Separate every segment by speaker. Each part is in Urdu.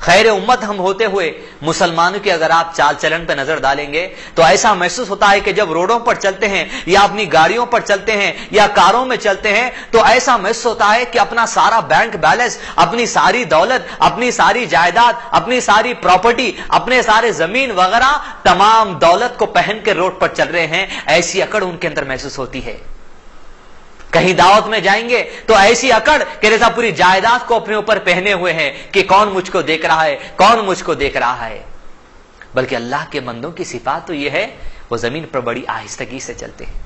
Speaker 1: خیر امت ہم ہوتے ہوئے مسلمانوں کی اگر آپ چال چلن پہ نظر ڈالیں گے تو ایسا محسوس ہوتا ہے کہ جب روڈوں پر چلتے ہیں یا اپنی گاڑیوں پر چلتے ہیں یا کاروں میں چلتے ہیں تو ایسا محسوس ہوتا ہے کہ اپنا سارا بینک بیلنس، اپنی ساری دولت، اپنی ساری جائیداد، اپنی ساری پراپرٹی، اپنے سارے زمین وغیرہ تمام دولت کو پہن کے روڈ پر چل رہے ہیں، ایسی اکڑ ان کے اندر محسوس ہوتی ہے۔ کہیں دعوت میں جائیں گے تو ایسی اکڑ کہ جیسا پوری جائیداد کو اپنے اوپر پہنے ہوئے ہیں کہ کون مجھ کو دیکھ رہا ہے، کون مجھ کو دیکھ رہا ہے۔ بلکہ اللہ کے بندوں کی صفات تو یہ ہے وہ زمین پر بڑی آہستگی سے چلتے ہیں،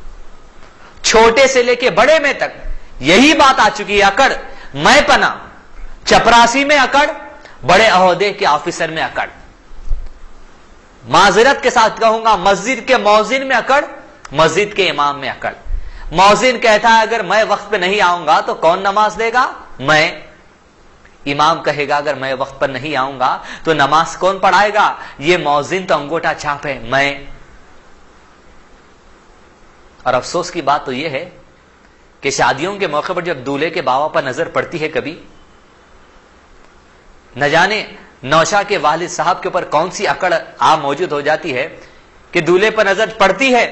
Speaker 1: چھوٹے سے لے کے بڑے میں تک یہی بات آ چکی ہے۔ اکڑ میں پنا، چپراسی میں اکڑ، بڑے عہدے کے آفیسر میں اکڑ، معذرت کے ساتھ کہوں گا مسجد کے مؤذن میں اکڑ، مسجد کے امام میں اکڑ۔ مؤذن کہتا ہے اگر میں وقت پہ نہیں آؤں گا تو کون نماز دے گا؟ میں۔ امام کہے گا اگر میں وقت پر نہیں آؤں گا تو نماز کون پڑھائے گا؟ یہ مؤذن تو انگوٹھا چھاپ ہے، میں۔ اور افسوس کی بات تو یہ ہے کہ شادیوں کے موقع پر جب دولہے کے باوا پر نظر پڑتی ہے کبھی، نہ جانے نوشا کے والد صاحب کے اوپر کون سی اکڑ آپ موجود ہو جاتی ہے کہ دولہے پر نظر پڑتی ہے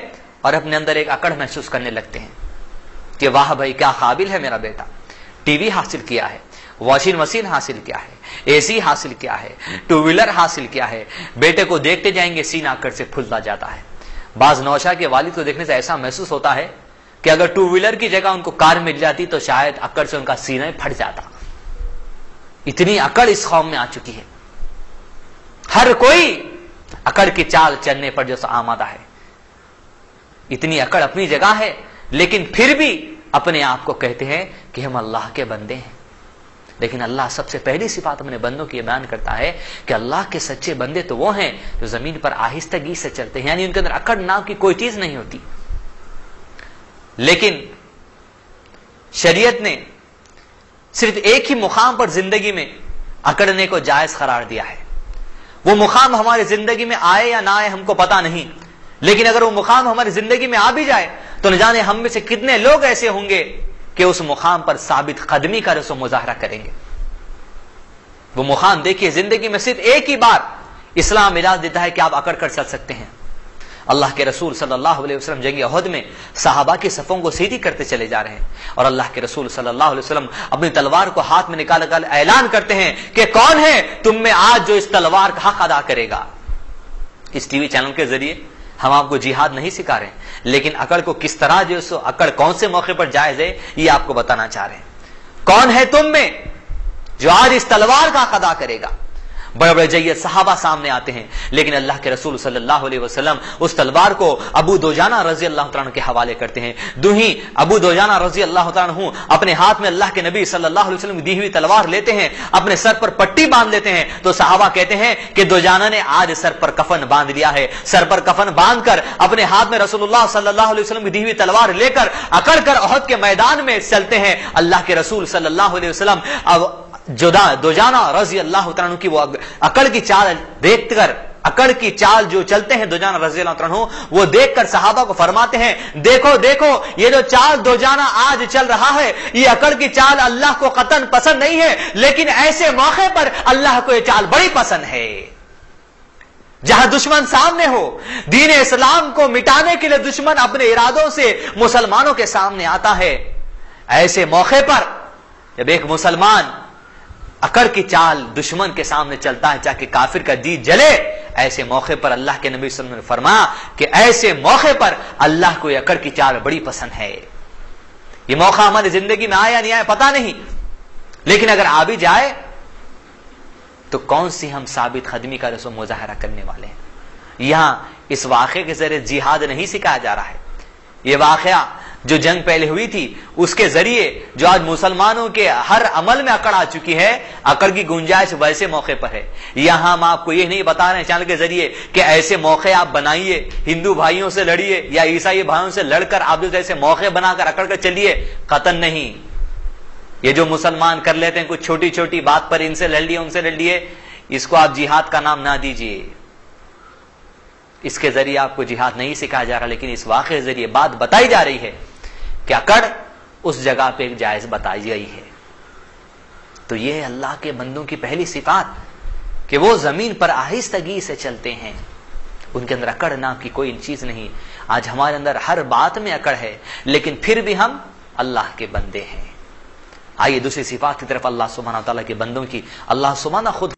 Speaker 1: اور اپنے اندر ایک اکڑ محسوس کرنے لگتے ہیں کہ واہ بھائی کیا قابل ہے میرا بیٹا، ٹی وی حاصل کیا ہے، واشنگ مشین حاصل کیا ہے، اے سی حاصل کیا ہے، ٹو ویلر حاصل کیا ہے۔ بیٹے کو دیکھتے جائیں گے سینہ اکڑ سے پھولتا جاتا ہے۔ بعض نوشا کے والد کو دیکھنے سے ایسا محسوس ہوتا ہے کہ اگر ٹو ویلر کی جگہ ان کو کار مل جاتی تو شاید اکڑ سے ان کا سینہ پھٹ جاتا۔ اتنی اکڑ اس قوم میں آ چکی ہے، ہر کوئی اکڑ کی چال چلنے پر جو آمادہ ہے۔ اتنی اکڑ اپنی جگہ ہے لیکن پھر بھی اپنے آپ کو کہتے ہیں کہ ہم اللہ کے بندے ہیں۔ لیکن اللہ سب سے پہلی صفات اپنے بندوں کی بیان کرتا ہے کہ اللہ کے سچے بندے تو وہ ہیں جو زمین پر آہستگی سے چلتے ہیں، یعنی ان کے اندر اکڑ نام کی کوئی چیز نہیں ہوتی۔ لیکن شریعت نے صرف ایک ہی مقام پر زندگی میں اکڑنے کو جائز قرار دیا ہے۔ وہ مقام ہماری زندگی میں آئے یا نہ آئے ہم کو پتا نہیں، لیکن اگر وہ مقام ہماری زندگی میں آ بھی جائے تو نہ جانے ہم میں سے کتنے لوگ ایسے ہوں گے کہ اس مقام پر ثابت قدمی کا رسم مظاہرہ کریں گے۔ وہ مقام دیکھیے، زندگی میں صرف ایک ہی بار اسلام اجازت دیتا ہے کہ آپ اکڑ کر چل سکتے ہیں۔ اللہ کے رسول صلی اللہ علیہ وسلم جنگ احد میں صحابہ کی صفوں کو سیدھی کرتے چلے جا رہے ہیں، اور اللہ کے رسول صلی اللہ علیہ وسلم اپنی تلوار کو ہاتھ میں نکال کر اعلان کرتے ہیں کہ کون ہے تم میں آج جو اس تلوار کا حق ادا کرے گا۔ اس ٹی وی چینل کے ذریعے ہم آپ کو جہاد نہیں سکھا رہے ہیں، لیکن اکڑ کو کس طرح جو اکڑ کون سے موقع پر جائز ہے یہ آپ کو بتانا چاہ رہے ہیں۔ کون ہے تم میں جو آج اس تلوار کا حق ادا کرے گا؟ بڑے بڑے جید صحابہ سامنے آتے ہیں، لیکن اللہ کے رسول صلی اللہ علیہ وسلم اس تلوار کو ابو دوجانہ رضی اللہ تعالیٰ عنہ کے حوالے کرتے ہیں۔ دوہیں ابو دوجانہ رضی اللہ تعالیٰ عنہ اپنے ہاتھ میں اللہ کے نبی صلی اللہ علیہ وسلم کی دی ہوئی تلوار لیتے ہیں، اپنے سر پر پٹی باندھ لیتے ہیں، تو صحابہ کہتے ہیں کہ دوجانہ نے آج سر پر کفن باندھ لیا ہے۔ سر پر کفن باندھ کر اپنے ہاتھ میں رسول اللہ صلی اللہ علیہ وسلم کی دی ہوئی تلوار لے کر اکڑ کر احد کے میدان میں چلتے ہیں۔ اللہ کے رسول صلی اللہ علیہ وسلم اب دوجانہ رضی اللہ تعالیٰ عنہ کی وہ اکڑ کی چال دیکھ کر، اکڑ کی چال جو چلتے ہیں دوجانہ رضی اللہ تعالیٰ عنہ، وہ دیکھ کر صحابہ کو فرماتے ہیں دیکھو دیکھو یہ جو چال دوجانہ آج چل رہا ہے یہ اکڑ کی چال اللہ کو قطعاً پسند نہیں ہے، لیکن ایسے موقع پر اللہ کو یہ چال بڑی پسند ہے۔ جہاں دشمن سامنے ہو، دین اسلام کو مٹانے کے لیے دشمن اپنے ارادوں سے مسلمانوں کے سامنے آتا ہے، ایسے موقع پر جب ایک مسلمان اکڑ کی چال دشمن کے سامنے چلتا ہے چاہے کافر کا جی جلے، ایسے موقع پر اللہ کے نبی صلی اللہ علیہ وسلم نے فرمایا کہ ایسے موقع پر اللہ کو یہ اکڑ کی چال بڑی پسند ہے۔ یہ موقع ہماری زندگی میں آیا نہیں آیا پتا نہیں، لیکن اگر آ بھی جائے تو کون سی ہم ثابت قدمی کا رسم مظاہرہ کرنے والے ہیں۔ یہاں اس واقعے کے ذریعے جہاد نہیں سکھایا جا رہا ہے، یہ واقعہ جو جنگ پہلے ہوئی تھی اس کے ذریعے جو آج مسلمانوں کے ہر عمل میں اکڑ آ چکی ہے، اکڑ کی گنجائش ویسے موقع پر ہے۔ یہاں ہم آپ کو یہ نہیں بتا رہے ہیں چینل کے ذریعے کہ ایسے موقع آپ بنائیے، ہندو بھائیوں سے لڑیے یا عیسائی بھائیوں سے لڑ کر آپ ایسے موقع بنا کر اکڑ کر چلیے، قطعاً نہیں۔ یہ جو مسلمان کر لیتے ہیں کچھ چھوٹی چھوٹی بات پر ان سے لڑ لیے ان سے لڑ لیے، اس کو آپ جہاد کا نام نہ دیجیے، اس کے ذریعے آپ کو جہاد نہیں سکھایا جا رہا، لیکن اس واقعے کے ذریعے بات بتائی جا رہی ہے کہ اکڑ اس جگہ پہ ایک جائز بتائی گئی ہے۔ تو یہ اللہ کے بندوں کی پہلی صفات کہ وہ زمین پر آہستگی سے چلتے ہیں، ان کے اندر اکڑ نام کی کوئی چیز نہیں۔ آج ہمارے اندر ہر بات میں اکڑ ہے، لیکن پھر بھی ہم اللہ کے بندے ہیں۔ آئیے دوسری صفات کی طرف اللہ سبحانہ و تعالیٰ کے بندوں کی اللہ سبحانہ خود